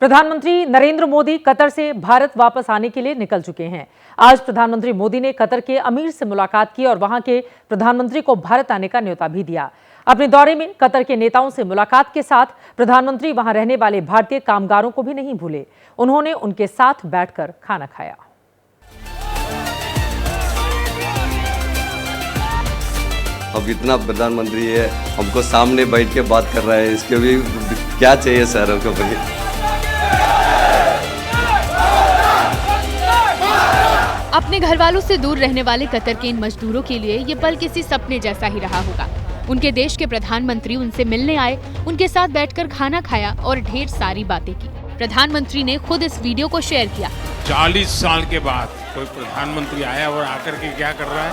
प्रधानमंत्री नरेंद्र मोदी कतर से भारत वापस आने के लिए निकल चुके हैं। आज प्रधानमंत्री मोदी ने कतर के अमीर से मुलाकात की और वहां के प्रधानमंत्री को भारत आने का न्योता भी दिया। अपने दौरे में कतर के नेताओं से मुलाकात के साथ प्रधानमंत्री वहां रहने वाले भारतीय कामगारों को भी नहीं भूले। उन्होंने उनके साथ बैठकर खाना खाया। अब इतना प्रधानमंत्री है, हमको सामने बैठ के बात कर रहा है, इसके भी क्या चाहिए शहरों को भी। अपने घर वालों से दूर रहने वाले कतर के इन मजदूरों के लिए ये पल किसी सपने जैसा ही रहा होगा। उनके देश के प्रधानमंत्री उनसे मिलने आए, उनके साथ बैठकर खाना खाया और ढेर सारी बातें की। प्रधानमंत्री ने खुद इस वीडियो को शेयर किया। 40 साल के बाद कोई प्रधानमंत्री आया और आकर के क्या कर रहा है,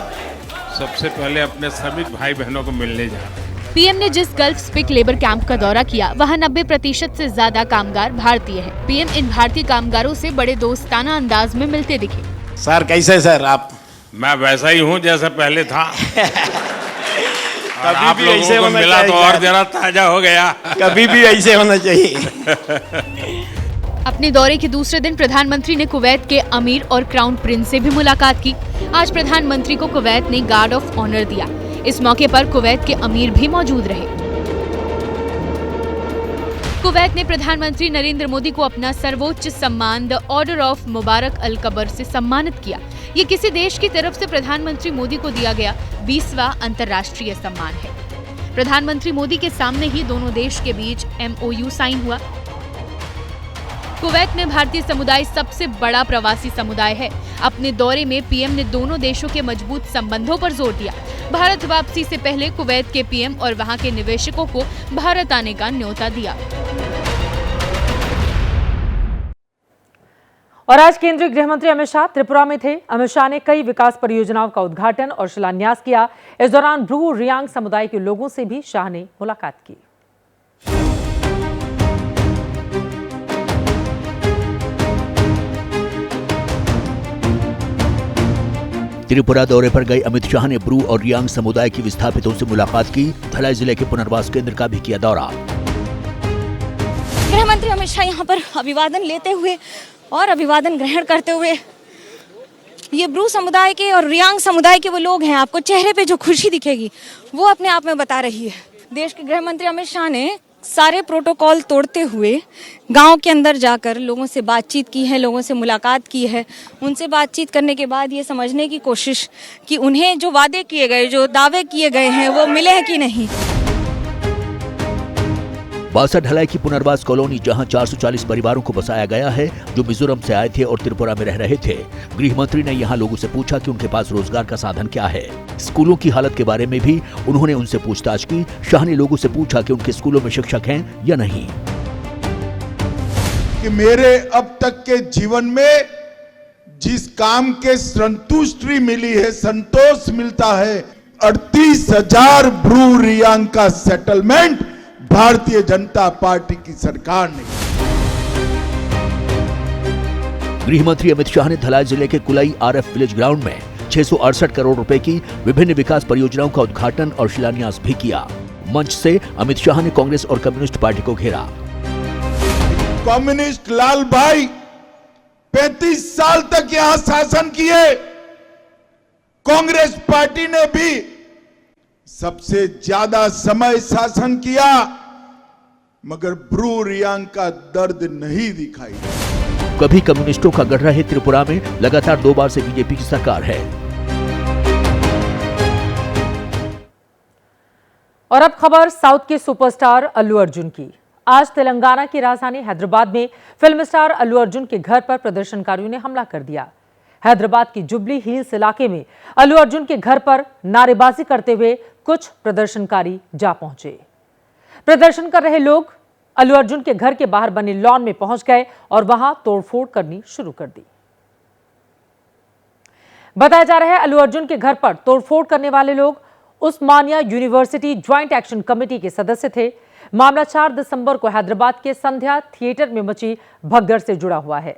सबसे पहले अपने श्रमिक भाई बहनों को मिलने जा रहा है। पीएम ने जिस गल्फ स्पिक लेबर कैंप का दौरा किया, वहाँ 90% से ज्यादा कामगार भारतीय हैं। पीएम इन भारतीय कामगारों से बड़े दोस्ताना अंदाज में मिलते दिखे। सर कैसे सर आप? मैं वैसा ही हूँ जैसा पहले था। और आप भी लोगों ऐसे को होना मिला तो चाहिए और जरा ताजा हो गया। कभी भी ऐसे होना चाहिए। अपने दौरे के दूसरे दिन प्रधानमंत्री ने कुवैत के अमीर और क्राउन प्रिंस से भी मुलाकात की। आज प्रधानमंत्री को कुवैत ने गार्ड ऑफ ऑनर दिया। इस मौके पर कुवैत के अमीर भी मौजूद रहे। कुवैत ने प्रधानमंत्री नरेंद्र मोदी को अपना सर्वोच्च सम्मान द ऑर्डर ऑफ मुबारक अल कबर से सम्मानित किया। ये किसी देश की तरफ से प्रधानमंत्री मोदी को दिया गया 20वां अंतर्राष्ट्रीय सम्मान है। प्रधानमंत्री मोदी के सामने ही दोनों देश के बीच MOU साइन हुआ। कुवैत में भारतीय समुदाय सबसे बड़ा प्रवासी समुदाय है। अपने दौरे में पीएम ने दोनों देशों के मजबूत संबंधों पर जोर दिया। भारत वापसी से पहले कुवैत के पीएम और वहां के निवेशकों को भारत आने का न्योता दिया। और आज केंद्रीय गृह मंत्री अमित शाह त्रिपुरा में थे। अमित शाह ने कई विकास परियोजनाओं का उद्घाटन और शिलान्यास किया। इस दौरान ब्रू रियांग समुदाय के लोगों से भी शाह ने मुलाकात की। त्रिपुरा दौरे पर गए अमित शाह ने ब्रू और रियांग समुदाय के विस्थापितों से मुलाकात की। धलाई जिले के पुनर्वास केंद्र का भी किया दौरा। गृह मंत्री अमित शाह यहाँ पर अभिवादन लेते हुए और अभिवादन ग्रहण करते हुए, ये ब्रू समुदाय के और रियांग समुदाय के वो लोग हैं, आपको चेहरे पे जो खुशी दिखेगी वो अपने आप में बता रही है। देश के गृह मंत्री अमित शाह ने सारे प्रोटोकॉल तोड़ते हुए गांव के अंदर जाकर लोगों से बातचीत की है, लोगों से मुलाकात की है। उनसे बातचीत करने के बाद ये समझने की कोशिश कि उन्हें जो वादे किए गए, जो दावे किए गए हैं, वो मिले हैं कि नहीं। बासा ढलाई की पुनर्वास कॉलोनी, जहां 440 परिवारों को बसाया गया है जो मिजोरम से आए थे और त्रिपुरा में रह रहे थे। गृह मंत्री ने यहां लोगों से पूछा कि उनके पास रोजगार का साधन क्या है। स्कूलों की हालत के बारे में भी उन्होंने उनसे पूछताछ की। शाह ने लोगों से पूछा कि उनके स्कूलों में शिक्षक हैं या नहीं। कि मेरे अब तक के जीवन में जिस काम के संतुष्टि मिली है, संतोष मिलता है, 38,000 ब्रू रियांग का सेटलमेंट भारतीय जनता पार्टी की सरकार ने। गृह मंत्री अमित शाह ने धलाई जिले के कुलाई RF विलेज ग्राउंड में 668 करोड़ रुपए की विभिन्न विकास परियोजनाओं का उद्घाटन और शिलान्यास भी किया। मंच से अमित शाह ने कांग्रेस और कम्युनिस्ट पार्टी को घेरा। कम्युनिस्ट लाल भाई 35 साल तक यहां शासन किए। कांग्रेस पार्टी ने भी सबसे ज्यादा समय शासन किया, मगर ब्रू रियांग का दर्द नहीं दिखाई। कभी कम्युनिस्टों का गढ़ रहे त्रिपुरा में लगातार 2 बार से बीजेपी की सरकार है। और अब खबर साउथ के सुपरस्टार अल्लू अर्जुन की। आज तेलंगाना की राजधानी हैदराबाद में फिल्म स्टार अल्लू अर्जुन के घर पर प्रदर्शनकारियों ने हमला कर दिया। हैदराबाद की जुबली हिल्स इलाके में अल्लू अर्जुन के घर पर नारेबाजी करते हुए कुछ प्रदर्शनकारी जा पहुंचे। प्रदर्शन कर रहे लोग अल्लू अर्जुन के घर के बाहर बने लॉन में पहुंच गए और वहां तोड़फोड़ करनी शुरू कर दी। बताया जा रहा है अल्लू अर्जुन के घर पर तोड़फोड़ करने वाले लोग उस्मानिया यूनिवर्सिटी ज्वाइंट एक्शन कमेटी के सदस्य थे। मामला 4 दिसंबर को हैदराबाद के संध्या थिएटर में मची भगदड़ से जुड़ा हुआ है,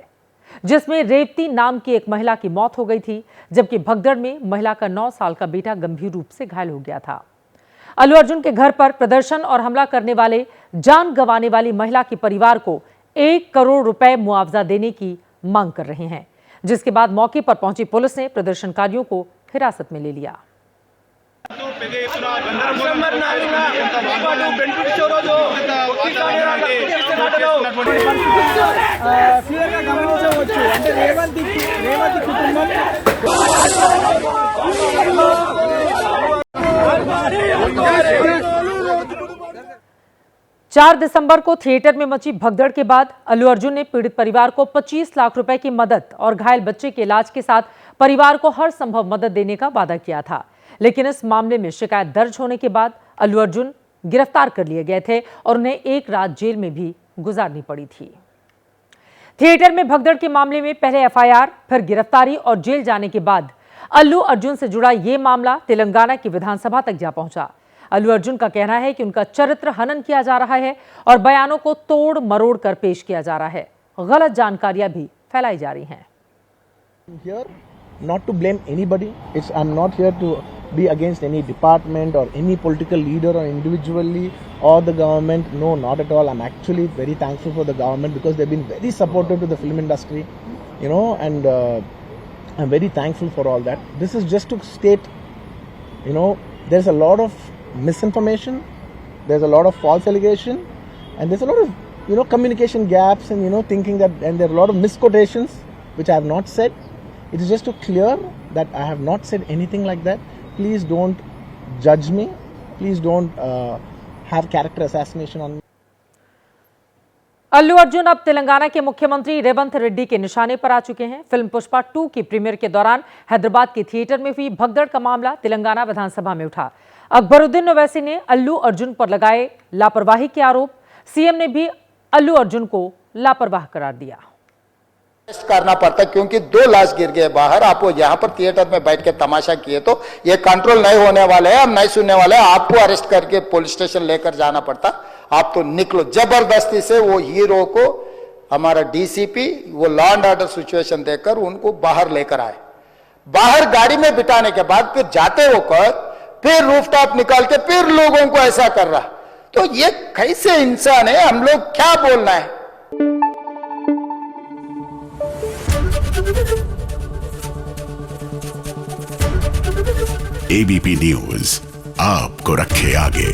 जिसमें रेवती नाम की एक महिला की मौत हो गई थी, जबकि भगदड़ में महिला का 9 साल का बेटा गंभीर रूप से घायल हो गया था। अल्लू अर्जुन के घर पर प्रदर्शन और हमला करने वाले जान गंवाने वाली महिला के परिवार को 1 करोड़ रुपए मुआवजा देने की मांग कर रहे हैं, जिसके बाद मौके पर पहुंची पुलिस ने प्रदर्शनकारियों को हिरासत में ले लिया। चार दिसंबर को थिएटर में मची भगदड़ के बाद अल्लू अर्जुन ने पीड़ित परिवार को 25 लाख रुपए की मदद और घायल बच्चे के इलाज के साथ परिवार को हर संभव मदद देने का वादा किया था। लेकिन इस मामले में शिकायत दर्ज होने के बाद अल्लू अर्जुन गिरफ्तार कर लिए गए थे और उन्हें एक रात जेल में भी गुजारनी पड़ी थी। थिएटर में भगदड़ के मामले में पहले एफआईआर, फिर गिरफ्तारी और जेल जाने के बाद अल्लू अर्जुन से जुड़ा यह मामला तेलंगाना की विधानसभा तक जा पहुंचा। अल्लू अर्जुन का कहना है कि उनका चरित्र हनन किया जा रहा है और बयानों को तोड़ मरोड़ कर पेश किया जा रहा है। गलत जानकारियां भी फैलाई जा रही हैं। Here, not to blame anybody. I'm not here to be against any department or any political leader or individually or the government. No, not at all. I'm actually very thankful for the government because they've been very supportive to the film industry, and I'm very thankful for all that. This is just to state, there's a lot of misinformation, there's a lot of false allegation, and there's a lot of communication gaps and thinking that, and there are a lot of misquotations which I have not said. It is just to clear that I have not said anything like that. Please don't judge me. Please don't have character assassination on me. Allu Arjun अब तेलंगाना के मुख्यमंत्री रेवंत रेड्डी के निशाने पर आ चुके हैं। Film Pushpa 2 की premiere के दौरान हैदराबाद के थिएटर में हुई भगदड़ का मामला तेलंगाना विधानसभा में उठा। अकबरुद्दीन ओवैसी ने अल्लू अर्जुन पर लगाए लापरवाही के आरोप। सीएम ने भी अल्लू अर्जुन को लापरवाह करार दिया। करना पड़ता क्योंकि 2 लाश गिर गए बाहर। आप वो यहाँ पर थिएटर में बैठ के तमाशा किए तो ये कंट्रोल नहीं होने वाले हैं, हम नहीं सुनने वाले हैं। आपको अरेस्ट करके पुलिस स्टेशन लेकर जाना पड़ता। आप तो निकलो। जबरदस्ती से वो हीरो को हमारा डीसीपी वो लॉ एंड ऑर्डर सिचुएशन देकर उनको बाहर लेकर आए। बाहर गाड़ी में बिठाने के बाद फिर जाते होकर फिर रूफटॉप निकाल के फिर लोगों को ऐसा कर रहा। तो ये कैसे इंसान है? हम लोग क्या बोलना है? एबीपी न्यूज आपको रखे आगे।